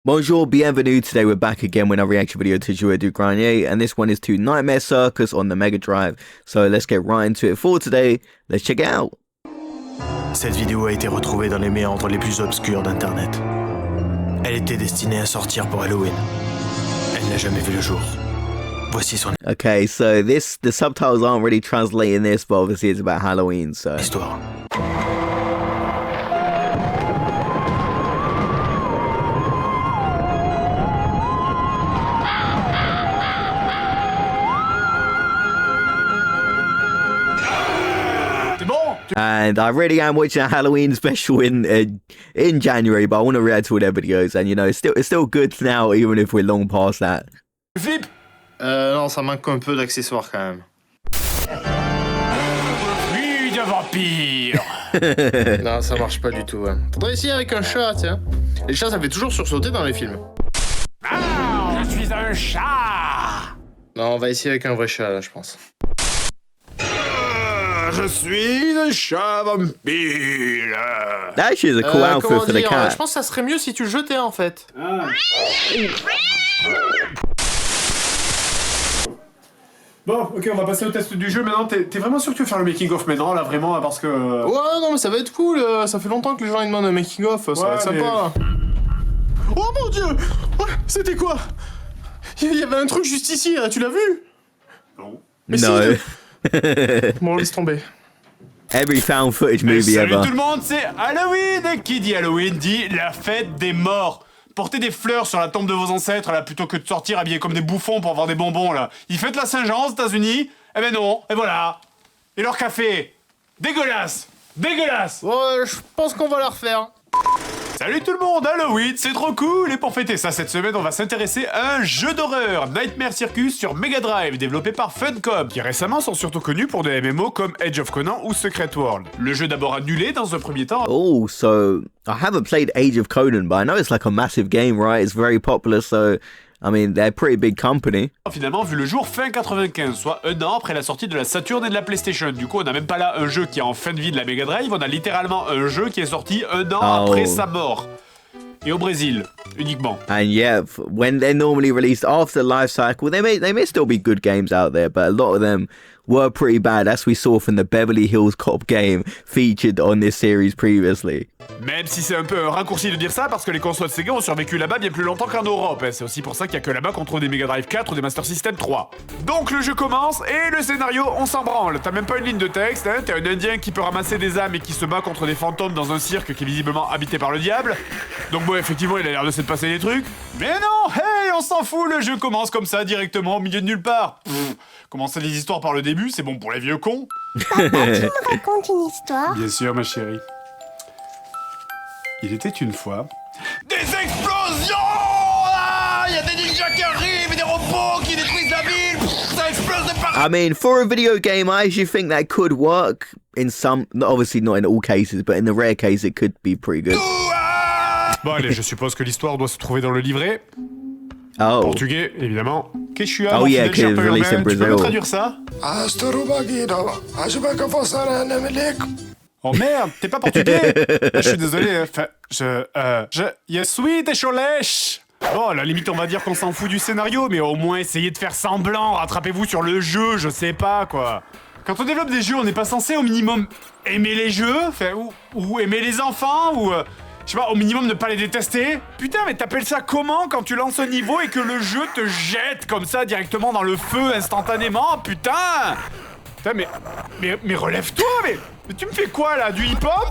Bonjour, bienvenue. Today we're back again with a reaction video to Jouer du Grenier, and this one is to Nightmare Circus on the Mega Drive. So let's get right into it for today. Let's check it out. Cette vidéo a été retrouvée dans les méandres les plus obscurs d'internet. Elle était destinée à sortir pour Halloween. Elle n'a jamais vu le jour. Voici son Okay, so the subtitles aren't really translating this, but obviously it's about Halloween, so. histoire. And I really am watching a Halloween special in January, but I want to react to all their videos, and you know, it's still good now, even if we're long past that. Flip. Non, ça manque un peu d'accessoires quand même. Oui, de vampire. Non, ça marche pas du tout. Hein. Faudrait essayer avec un chat, tiens. Les chats, ça fait toujours sursauter dans les films. Ah, je suis un chat. Non, on va essayer avec un vrai chat, là, je pense. Je suis un chat vampire. That actually is a cool outfit comment for the dire, cat. je pense que ça serait mieux si tu le jetais, en fait. Ah. Bon, ok, on va passer au test du jeu maintenant. T'es vraiment sûr que tu veux faire le making-of maintenant, là, vraiment, parce que... Ouais, non, mais ça va être cool. Ça fait longtemps que les gens ils demandent un making-of. Ça va être sympa. mais- Oh mon dieu! C'était quoi? Il y avait un truc juste ici, là, tu l'as vu? Non. Mais No. si, Bon, laisse tomber. Every found footage Mais movie salut ever. tout le monde, c'est Halloween. Et qui dit Halloween dit la fête des morts. Portez des fleurs sur la tombe de vos ancêtres, là, plutôt que de sortir habillés comme des bouffons pour avoir des bonbons, là. Ils fêtent la Saint-Jean aux États-Unis. Eh ben non, et voilà. Et leur café. Dégueulasse. Dégueulasse. Ouais, je pense qu'on va la refaire. Salut tout le monde, Halloween, c'est trop cool. Et pour fêter ça, cette semaine, on va s'intéresser à un jeu d'horreur, Nightmare Circus sur Mega Drive, développé par Funcom, qui récemment sont surtout connus pour des MMO comme Age of Conan ou Secret World. Le jeu d'abord annulé dans un premier temps. Oh, so I haven't played Age of Conan, but I know it's like a massive game, right? It's very popular, so I mean, they're a pretty big company. Finalement vu le jour fin 95, soit un an après la sortie de la Saturn et de la PlayStation. Du coup, on n'a même pas là un jeu qui est en fin de vie de la Mega Drive, on a littéralement un jeu qui est sorti un an après sa mort. Et au Brésil, uniquement. And yeah, when they're normally released after the life cycle, they may still be good games out there, but a lot of them were pretty bad, as we saw from the Beverly Hills Cop game featured on this series previously. Même si c'est un peu un raccourci de dire ça, parce que les consoles Sega ont survécu là-bas bien plus longtemps qu'en Europe. C'est aussi pour ça qu'il y a que là-bas qu'on trouve des Mega Drive 4 ou des Master System 3. Donc le jeu commence, et le scénario, on s'en branle. T'as même pas une ligne de texte, hein. T'es un Indien qui peut ramasser des âmes et qui se bat contre des fantômes dans un cirque qui est visiblement habité par le diable. Donc bon, effectivement, il a l'air de se passer des trucs. Mais non, hey, on s'en fout, le jeu commence comme ça, directement, au milieu de nulle part. Commencer les histoires par le début, c'est bon pour les vieux cons. Papa, tu me racontes une histoire? Bien sûr, ma chérie. Il était une fois... Des explosions! Ah, y a des ninjas qui arrivent et des robots qui détruisent la ville! Ça explose de partout! I mean, for a video game, I actually think that could work in some, obviously not in all cases, but in the rare case, it could be pretty good. Bon allez, je suppose que l'histoire doit se trouver dans le livret. Oh, Portugais, évidemment. Que je suis à Oh, yeah, 'cause it's released in Tu peux me Brazil. traduire ça? Oh merde, t'es pas portugais? Je suis désolé, enfin, je suis décholèche. Bon, à la limite, on va dire qu'on s'en fout du scénario, mais au moins essayez de faire semblant, rattrapez-vous sur le jeu, je sais pas, quoi. Quand on développe des jeux, on n'est pas censé au minimum aimer les jeux, enfin, ou aimer les enfants, ou... je sais pas, au minimum ne pas les détester. Putain, mais t'appelles ça comment quand tu lances un niveau et que le jeu te jette comme ça directement dans le feu instantanément? Putain! Putain, mais relève-toi, mais tu me fais quoi là? Du hip-hop?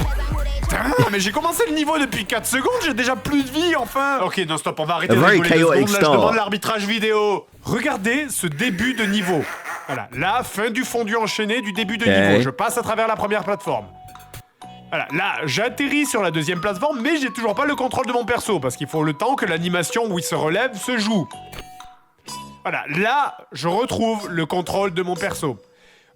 Putain, mais j'ai commencé le niveau depuis 4 secondes, j'ai déjà plus de vie, enfin! Ok, non, stop, on va arrêter de very rigoler 2 secondes, chaotic là, je start. demande l'arbitrage vidéo. Regardez ce début de niveau. Voilà, la fin du fondu enchaîné du début de niveau. Je passe à travers la première plateforme. Voilà, là, j'atterris sur la deuxième plateforme, mais j'ai toujours pas le contrôle de mon perso, parce qu'il faut le temps que l'animation où il se relève se joue. Voilà, là, je retrouve le contrôle de mon perso.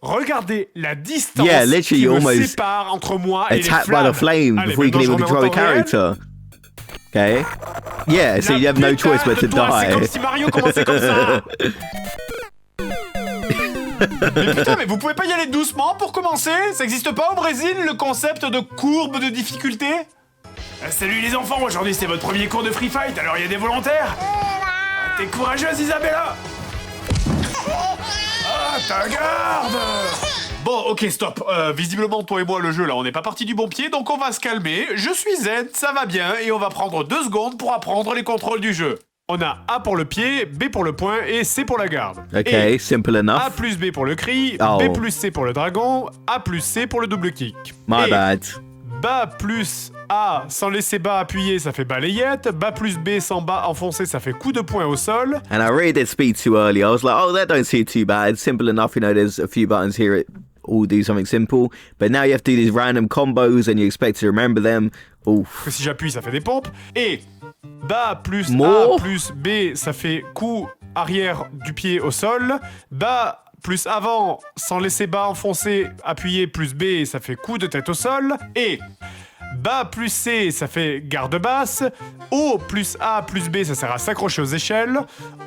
Regardez la distance Yeah, literally, qui me almost sépare entre moi et les attacked by flammes. the flame Allez, before you can maintenant, even je remets control en a temps réel. character. Okay. Yeah, so La you have no putain choice but de to toi, c'est comme die. si Mario commençait comme ça. Mais putain, mais vous pouvez pas y aller doucement pour commencer? Ça existe pas au Brésil, le concept de courbe de difficulté? Salut les enfants, aujourd'hui c'est votre premier cours de Free Fight, alors il y a des volontaires? T'es courageuse Isabella? Ah, ta garde! Bon, ok, stop. Visiblement, toi et moi, le jeu, là, on n'est pas parti du bon pied, donc on va se calmer. Je suis zen, ça va bien, et on va prendre 2 secondes pour apprendre les contrôles du jeu. On a A pour le pied, B pour le poing et C pour la garde. Ok, Et simple enough. A plus B pour le cri, Oh. B plus C pour le dragon, A plus C pour le double kick. My Et bad. Bas plus A sans laisser bas appuyé, ça fait balayette. Bas plus B sans bas enfoncé, ça fait coup de poing au sol. And I really did speak too early. I was like, oh, that don't seem too bad. Simple enough, you know, there's a few buttons here. It all do something simple. But now you have to do these random combos and you expect to remember them. Oof. Que si j'appuie, ça fait des pompes. Et bas plus More. A plus B, ça fait coup arrière du pied au sol. Bas plus avant, sans laisser bas enfoncé, appuyé plus B, ça fait coup de tête au sol. Et bas plus C, ça fait garde basse. O plus A plus B, ça sert à s'accrocher aux échelles.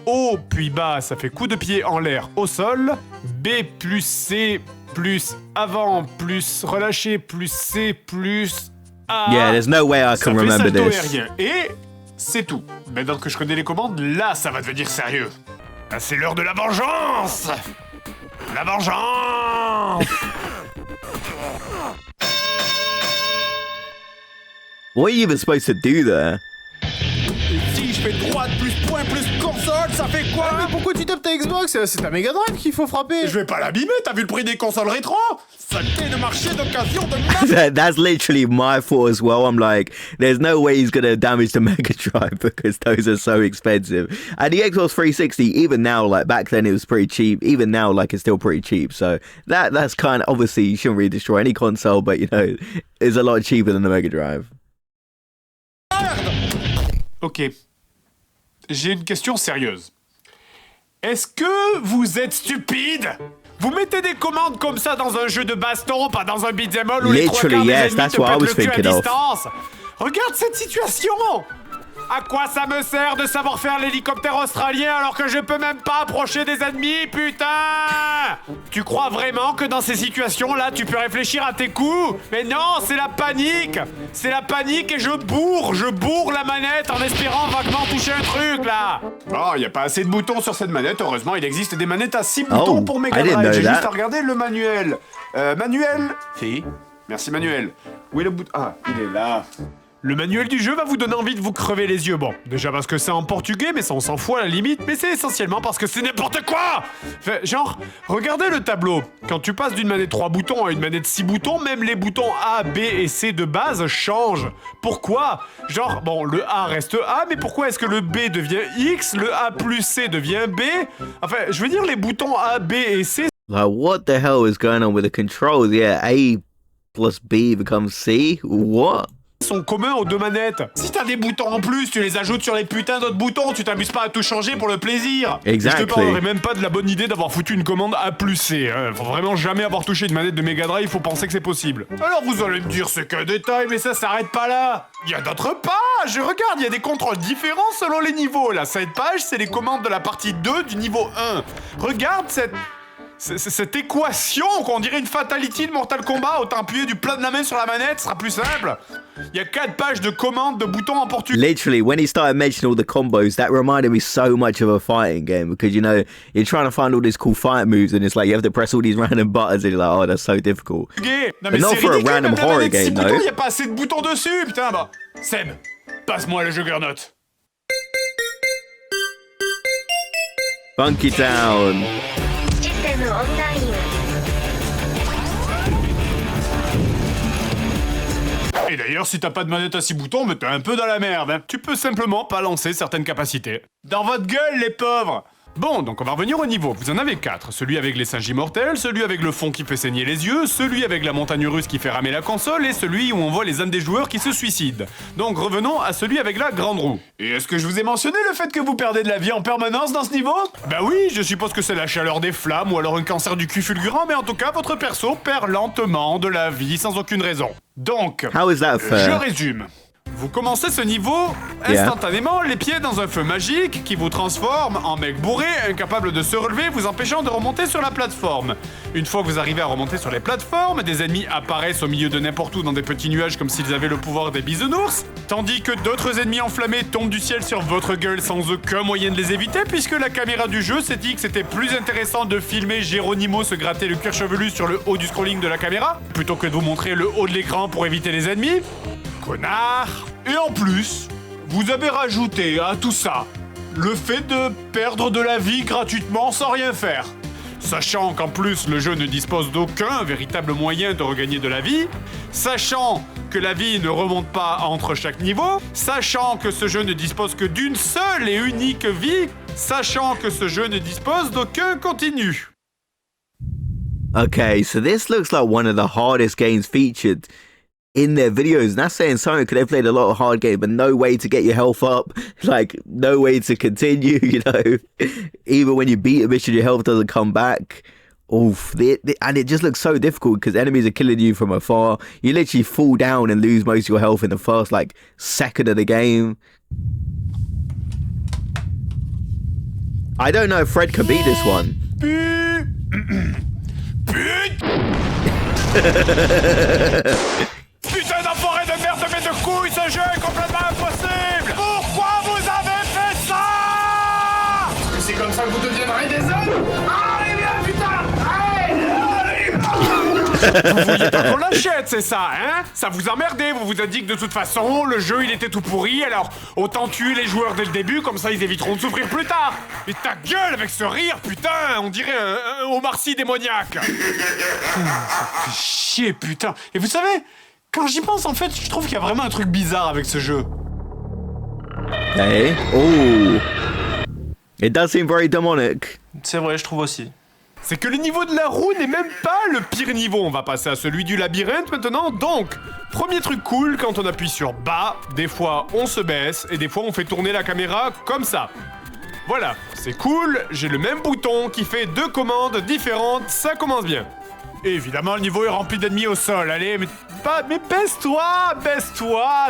O puis bas, ça fait coup de pied en l'air au sol. B plus C plus avant plus relâché plus C plus A. Yeah, there's no way I Ça can fait remember salto this. aérien. Et c'est tout. Maintenant que je connais les commandes, là, ça va devenir sérieux. Ah, c'est l'heure de la vengeance. La vengeance. What are you even supposed to do there? Si je fais droite plus point plus console, ça fait quoi? Mais pourquoi tu tapes ta Xbox? C'est ta Mega Drive qu'il faut frapper. Je vais pas l'abîmer, t'as vu le prix des consoles rétro? Saleté de marché d'occasion de merde. That's literally my thought as well. I'm like, there's no way he's gonna damage the Mega Drive because those are so expensive. And the Xbox 360, even now, like back then it was pretty cheap. Even now, like it's still pretty cheap. So that's kind of obviously you shouldn't really destroy any console, but you know, it's a lot cheaper than the Mega Drive. Ok. J'ai une question sérieuse. Est-ce que vous êtes stupide? Vous mettez des commandes comme ça dans un jeu de baston, pas dans un beat'em all où les trois quarts Literally, des yes, ennemis that's te what I pètent was le cul à thinking of. distance. Regarde cette situation. À quoi ça me sert de savoir faire l'hélicoptère australien alors que je peux même pas approcher des ennemis, putain? Tu crois vraiment que dans ces situations-là, tu peux réfléchir à tes coups? Mais non, c'est la panique. C'est la panique et je bourre la manette en espérant vaguement toucher un truc, là. Oh, y a pas assez de boutons sur cette manette. Heureusement, il existe des manettes à 6 boutons pour Mega I didn't Drive. know J'ai that. juste à regarder le manuel. Manuel. Si. Merci, Manuel. Où est le bouton? Ah, il est là. Le manuel du jeu va vous donner envie de vous crever les yeux. Bon, déjà parce que c'est en portugais, mais ça on s'en fout à la limite, mais c'est essentiellement parce que c'est n'importe quoi. Fait, genre, regardez le tableau. Quand tu passes d'une manette 3 boutons à une manette 6 boutons, même les boutons A, B et C de base changent. Pourquoi? Genre, bon, le A reste A, mais pourquoi est-ce que le B devient X, le A plus C devient B? Enfin, je veux dire, les boutons A, B et C... Like, what the hell is going on with the controls? Yeah, A plus B becomes C? What? sont communs aux deux manettes. Si t'as des boutons en plus, tu les ajoutes sur les putains d'autres boutons, tu t'amuses pas à tout changer pour le plaisir. Exactly. Je te parlerai même pas de la bonne idée d'avoir foutu une commande A plus C. Faut vraiment jamais avoir touché une manette de Mega Drive, faut penser que c'est possible. Alors vous allez me dire c'est qu'un détail, mais ça s'arrête pas là. Il y a d'autres pages, regarde, il y a des contrôles différents selon les niveaux. Là, cette page, c'est les commandes de la partie 2 du niveau 1. Regarde cette équation qu'on dirait une fatality de Mortal Kombat, autant appuyer du plat de la main sur la manette, ce sera plus simple. Il y a 4 pages de commandes de boutons en portugais. Literally, when he started mentioning all the combos, that reminded me so much of a fighting game because, you know, you're trying to find all these cool fight moves and it's like you have to press all these random buttons and you're like, oh, that's so difficult. Non, But not c'est for a ridicule, random même la horror manette game, 6 boutons, though. y a pas assez de boutons dessus, putain, bah. Seb, passe-moi le Juggernaut. Funky Town. システムオンライン Et d'ailleurs, si t'as pas de manette à 6 boutons, mais t'es un peu dans la merde, hein. Tu peux simplement pas lancer certaines capacités. Dans votre gueule, les pauvres! Bon, donc on va revenir au niveau. Vous en avez 4. Celui avec les singes immortels, celui avec le fond qui fait saigner les yeux, celui avec la montagne russe qui fait ramer la console, et celui où on voit les âmes des joueurs qui se suicident. Donc revenons à celui avec la grande roue. Et est-ce que je vous ai mentionné le fait que vous perdez de la vie en permanence dans ce niveau? Bah oui, je suppose que c'est la chaleur des flammes ou alors un cancer du cul fulgurant, mais en tout cas, votre perso perd lentement de la vie sans aucune raison. Donc, How is that je fair? résume. Vous commencez ce niveau instantanément, les pieds dans un feu magique qui vous transforme en mec bourré, incapable de se relever, vous empêchant de remonter sur la plateforme. Une fois que vous arrivez à remonter sur les plateformes, des ennemis apparaissent au milieu de n'importe où dans des petits nuages comme s'ils avaient le pouvoir des bisounours, tandis que d'autres ennemis enflammés tombent du ciel sur votre gueule sans aucun moyen de les éviter, puisque la caméra du jeu s'est dit que c'était plus intéressant de filmer Geronimo se gratter le cuir chevelu sur le haut du scrolling de la caméra, plutôt que de vous montrer le haut de l'écran pour éviter les ennemis. Connard. Et en plus, vous avez rajouté à tout ça le fait de perdre de la vie gratuitement sans rien faire. Sachant qu'en plus le jeu ne dispose d'aucun véritable moyen de regagner de la vie, sachant que la vie ne remonte pas entre chaque niveau, sachant que ce jeu ne dispose que d'une seule et unique vie, sachant que ce jeu ne dispose d'aucun continu. Okay, so this looks like one of the hardest games featured in their videos. And that's saying something, because they've played a lot of hard games, but no way to get your health up, like no way to continue, you know. Even when you beat a mission, your health doesn't come back. Oof. And it just looks so difficult because enemies are killing you from afar. You literally fall down and lose most of your health in the first like second of the game. I don't know if Fred could beat this one. Putain d'enfoiré de merde, mais de couilles, ce jeu est complètement impossible! Pourquoi vous avez fait ça? C'est comme ça que vous deviendrez des hommes. Allez, viens, putain. Allez. Vous vouliez pas qu'on l'achète, c'est ça, hein? Ça vous emmerdait, vous vous êtes dit que de toute façon, le jeu il était tout pourri, alors autant tuer les joueurs dès le début, comme ça ils éviteront de souffrir plus tard. Et ta gueule avec ce rire, putain, on dirait un Omar Sy démoniaque. Ça fait chier, putain. Et vous savez, quand j'y pense, en fait, je trouve qu'il y a vraiment un truc bizarre avec ce jeu. Hey. Oh. It does seem very demonic. C'est vrai, je trouve aussi. C'est que le niveau de la roue n'est même pas le pire niveau. On va passer à celui du labyrinthe maintenant. Donc, premier truc cool, quand on appuie sur bas, des fois on se baisse et des fois on fait tourner la caméra comme ça. Voilà, c'est cool, j'ai le même bouton qui fait deux commandes différentes, ça commence bien. Et évidemment, le niveau est rempli d'ennemis au sol. Allez, mais baisse-toi,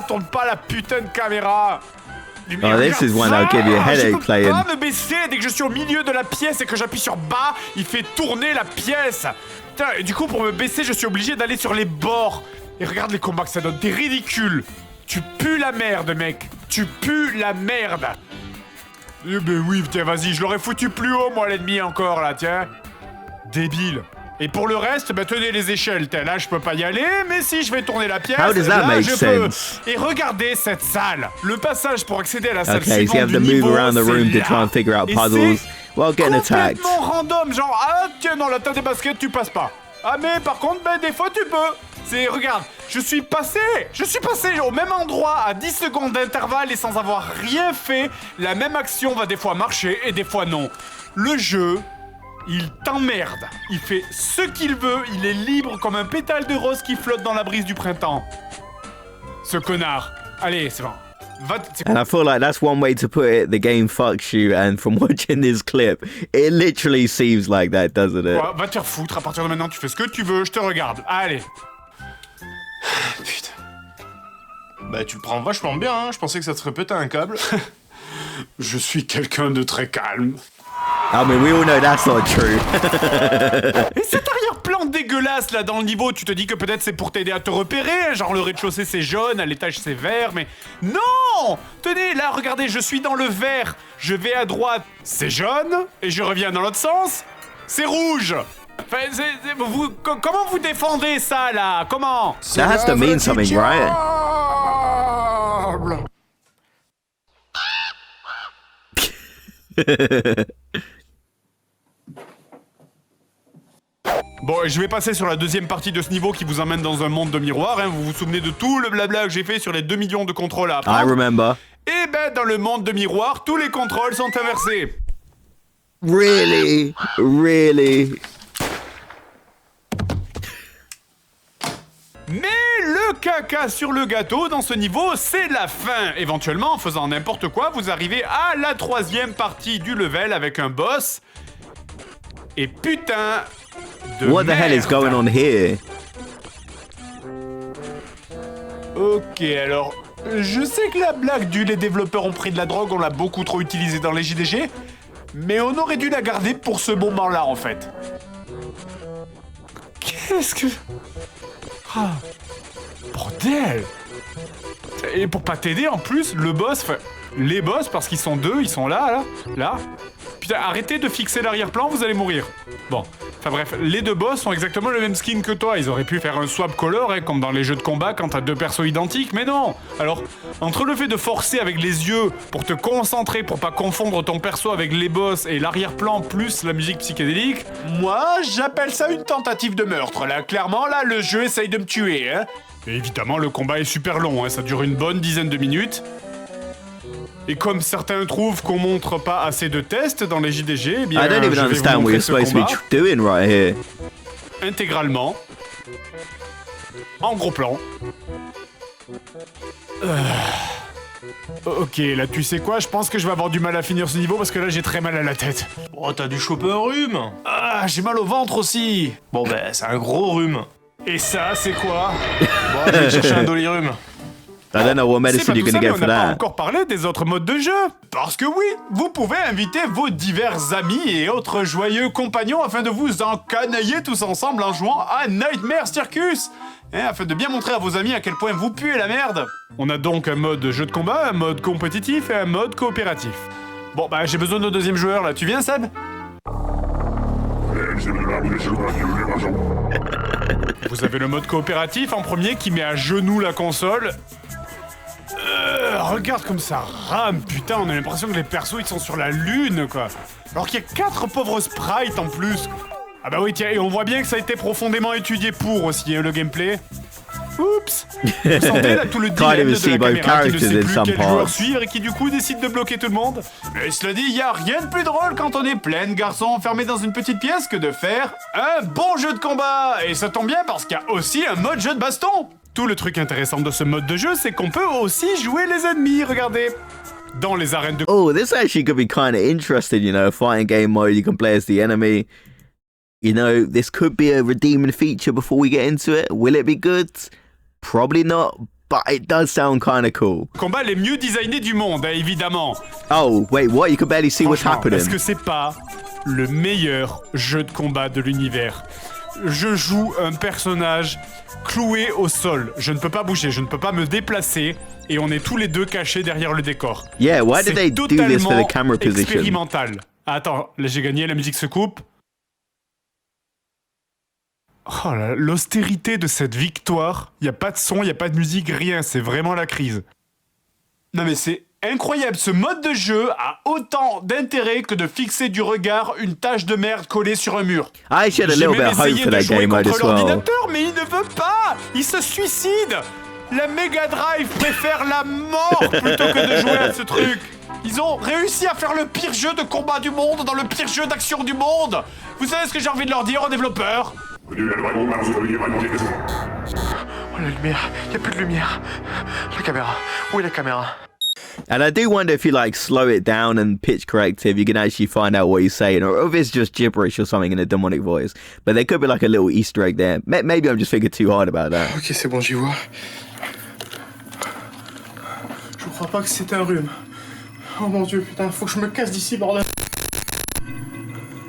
tourne pas la putain de caméra. Oh, this is one that'll give you a headache playing. Je peux pas me baisser dès que je suis au milieu de la pièce et que j'appuie sur bas, il fait tourner la pièce. Putain, et du coup, pour me baisser, je suis obligé d'aller sur les bords. Et regarde les combats que ça donne, t'es ridicule. Tu pues la merde, mec. Tu pues la merde. Eh ben oui, tiens, vas-y, je l'aurais foutu plus haut, moi, l'ennemi, encore, là, tiens. Débile. Et pour le reste, bah tenez les échelles. Là, je peux pas y aller, mais si je vais tourner la pièce, How does that là, make je peux. sense? Et regardez cette salle. Le passage pour accéder à la salle Okay, so you suivante have du to move niveau, around the room c'est to try là. and figure out Et puzzles c'est while getting attacked. complètement random, genre ah tiens non là t'as des baskets, tu passes pas. Ah mais par contre ben des fois tu peux. C'est regarde, je suis passé au même endroit à 10 secondes d'intervalle et sans avoir rien fait, la même action va des fois marcher et des fois non. Le jeu, il t'emmerde. Il fait ce qu'il veut, il est libre comme un pétale de rose qui flotte dans la brise du printemps. Ce connard. Allez, c'est bon. Va And I feel like that's one way to put it. The game fucks you, and from watching this clip, it literally seems like that, doesn't it? Ouais, va te faire foutre, à partir de maintenant tu fais ce que tu veux, je te regarde. Allez. Putain. Bah tu le prends vachement bien, hein. Je pensais que ça te ferait péter un câble. Je suis quelqu'un de très calme. I mean, we all know that's not true. Et cet arrière-plan dégueulasse là dans le niveau, tu te dis que peut-être c'est pour t'aider à te repérer, genre le rez-de-chaussée c'est jaune, à l'étage c'est vert, mais non! Tenez, là regardez, je suis dans le vert, je vais à droite, c'est jaune, et je reviens dans l'autre sens, c'est rouge! Enfin, comment vous défendez ça là? Comment? That has to mean something, right? Bon, je vais passer sur la deuxième partie de ce niveau qui vous emmène dans un monde de miroirs. Hein. Vous vous souvenez de tout le blabla que j'ai fait sur les 2 millions de contrôles à I apprendre. remember. Et ben, dans le monde de miroirs, tous les contrôles sont inversés. Really? Really? Mais le caca sur le gâteau dans ce niveau, c'est la fin. Éventuellement, en faisant n'importe quoi, vous arrivez à la 3e partie du level avec un boss. Et putain de What the hell is merde. going on here? Ok, alors, je sais que la blague du les développeurs ont pris de la drogue, on l'a beaucoup trop utilisée dans les JDG, mais on aurait dû la garder pour ce moment-là, en fait. Qu'est-ce que... Ah... Bordel! Et pour pas t'aider, en plus, le boss... Enfin, les boss, parce qu'ils sont deux, ils sont là. Putain, arrêtez de fixer l'arrière-plan, vous allez mourir. Bon, enfin bref, les deux boss ont exactement le même skin que toi. Ils auraient pu faire un swap color, hein, comme dans les jeux de combat quand t'as deux persos identiques, mais non. Alors, entre le fait de forcer avec les yeux pour te concentrer, pour pas confondre ton perso avec les boss et l'arrière-plan plus la musique psychédélique, moi, j'appelle ça une tentative de meurtre. Là, clairement, là, le jeu essaye de me tuer, hein. Et évidemment, le combat est super long, hein, ça dure une bonne dizaine de minutes. Et comme certains trouvent qu'on montre pas assez de tests dans les JDG, eh bien, I don't even understand what you're supposed to be doing right here. Intégralement. En gros plan. Ok, là, tu sais quoi? Je pense que je vais avoir du mal à finir ce niveau parce que là, j'ai très mal à la tête. Oh, t'as dû choper un rhume. Ah, j'ai mal au ventre aussi. Bon, ben, c'est un gros rhume. Et ça, c'est quoi? Bon, je vais chercher un dolirume. I don't know what C'est medicine pas you're tout gonna ça, mais get on for n'a pas that. encore parlé des autres modes de jeu. Parce que oui, vous pouvez inviter vos divers amis et autres joyeux compagnons afin de vous encanailler tous ensemble en jouant à Nightmare Circus. Hein, afin de bien montrer à vos amis à quel point vous puez la merde. On a donc un mode jeu de combat, un mode compétitif et un mode coopératif. Bon, bah j'ai besoin de deuxième joueur là. Tu viens, Seb? Vous avez le mode coopératif en premier qui met à genoux la console. Regarde comme ça rame, putain, on a l'impression que les persos ils sont sur la lune, quoi. Alors qu'il y a 4 pauvres sprites en plus. Ah bah oui, tiens, et on voit bien que ça a été profondément étudié pour aussi, hein, le gameplay. Oups. Vous sentez là tout le dilemme de la caméra qui ne sait plus quel joueur suivre et qui du coup décide de bloquer tout le monde. Mais cela dit, il y a rien de plus drôle quand on est plein de garçons enfermés dans une petite pièce que de faire un bon jeu de combat. Et ça tombe bien parce qu'il y a aussi un mode jeu de baston. Tout le truc intéressant de ce mode de jeu, c'est qu'on peut aussi jouer les ennemis, regardez. Dans les arènes de... Oh, this actually could be kind of interesting, you know, fighting game mode, you can play as the enemy. You know, this could be a redeeming feature before we get into it. Will it be good? Probably not, but it does sound kind of cool. Combats les mieux designés du monde, hein, évidemment. Oh, wait, what? You can barely see what's happening. Est-ce que c'est pas le meilleur jeu de combat de l'univers? Je joue un personnage cloué au sol. Je ne peux pas bouger, je ne peux pas me déplacer. Et on est tous les deux cachés derrière le décor. Yeah, why did they do this for the camera position? Expérimental. Attends, là j'ai gagné, la musique se coupe. Oh là, l'austérité de cette victoire. Y a pas de son, y a pas de musique, rien. C'est vraiment la crise. Non mais c'est incroyable. Ce mode de jeu a autant d'intérêt que de fixer du regard une tache de merde collée sur un mur. I actually had a J'ai little bit même of hope essayé for de that jouer game mode contre as well. l'ordinateur, mais il ne veut pas. Il se suicide. La Mega Drive préfère la mort plutôt que de jouer à ce truc. Ils ont réussi à faire le pire jeu de combat du monde dans le pire jeu d'action du monde. Vous savez ce que j'ai envie de leur dire aux développeurs? Oh, la lumière, y a plus de lumière. La caméra, où est la caméra? And I do wonder if you like slow it down and pitch correct it, you can actually find out what he's saying, or if it's just gibberish or something in a demonic voice. But there could be like a little Easter egg there. Maybe I'm just thinking too hard about that. Ok, c'est bon, j'y vois. Je crois pas que c'était un rhume. Oh mon dieu, putain, faut que je me casse d'ici, bordel.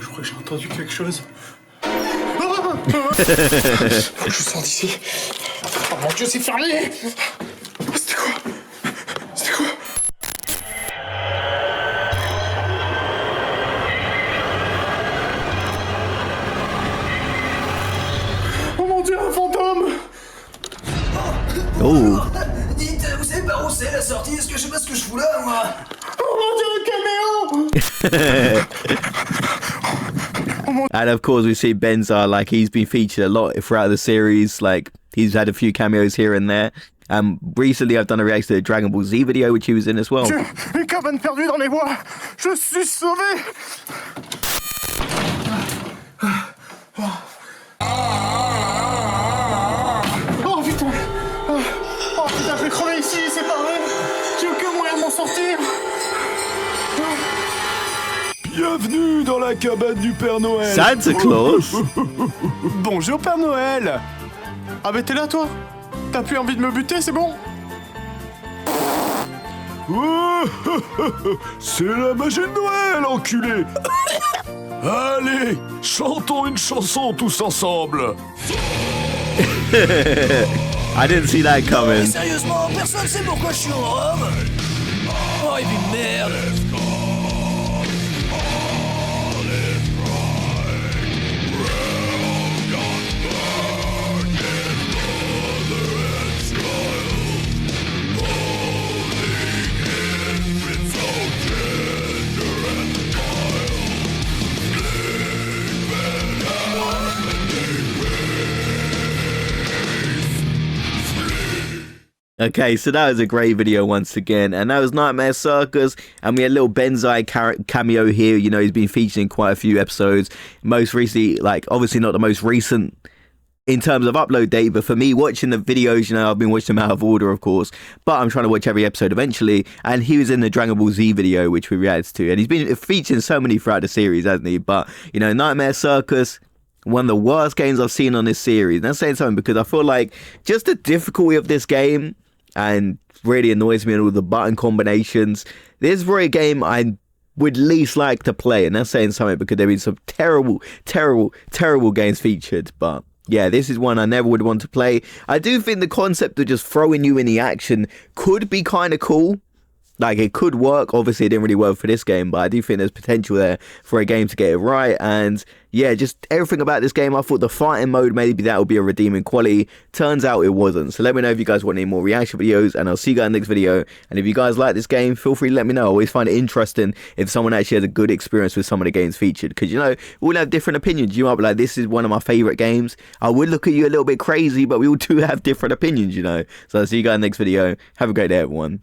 Je crois que j'ai entendu quelque chose. Faut que je sorte d'ici. Oh mon dieu, c'est fermé. C'était quoi? C'était quoi? Oh mon dieu, un fantôme. Oh. Dites, vous savez pas où c'est la sortie? Est-ce que je sais pas ce que je fous là, moi? Oh mon dieu, un caméo. And of course, we see Benza, like he's been featured a lot throughout the series. Like he's had a few cameos here and there. Recently, I've done a reaction to the Dragon Ball Z video, which he was in as well. Une cabane perdue dans les bois. Je suis sauvé. Oh putain. Oh putain, je vais crever ici, c'est pas vrai. J'ai aucun moyen de m'en sortir. Bienvenue dans la cabane du Père Noël. Santa Claus. Bonjour Père Noël. Ah bah t'es là toi? T'as plus envie de me buter, c'est bon? C'est la magie de Noël, enculé. Allez, chantons une chanson tous ensemble. I didn't see that Mais coming. sérieusement, personne sait pourquoi je suis en robe. Oh, et puis merde. Okay, so that was a great video once again, and that was Nightmare Circus, and we had a little Benzai cameo here. You know, he's been featured in quite a few episodes. Most recently, like, obviously not the most recent in terms of upload date, but for me, watching the videos, you know, I've been watching them out of order, of course, but I'm trying to watch every episode eventually, and he was in the Dragon Ball Z video, which we reacted to, and he's been featured in so many throughout the series, hasn't he? But, you know, Nightmare Circus, one of the worst games I've seen on this series. And that's saying something, because I feel like just the difficulty of this game, and really annoys me in all the button combinations. This is probably a game I would least like to play, and that's saying something, because there have been some terrible games featured, but yeah, this is one I never would want to play. I do think the concept of just throwing you in the action could be kind of cool. Like, it could work. Obviously, it didn't really work for this game, but I do think there's potential there for a game to get it right. And yeah, just everything about this game, I thought the fighting mode, maybe that would be a redeeming quality. Turns out it wasn't. So let me know if you guys want any more reaction videos, and I'll see you guys in the next video. And if you guys like this game, feel free to let me know. I always find it interesting if someone actually has a good experience with some of the games featured, because, you know, we all have different opinions. You might be like, this is one of my favorite games. I would look at you a little bit crazy, but we all do have different opinions, you know. So I'll see you guys in the next video. Have a great day, everyone.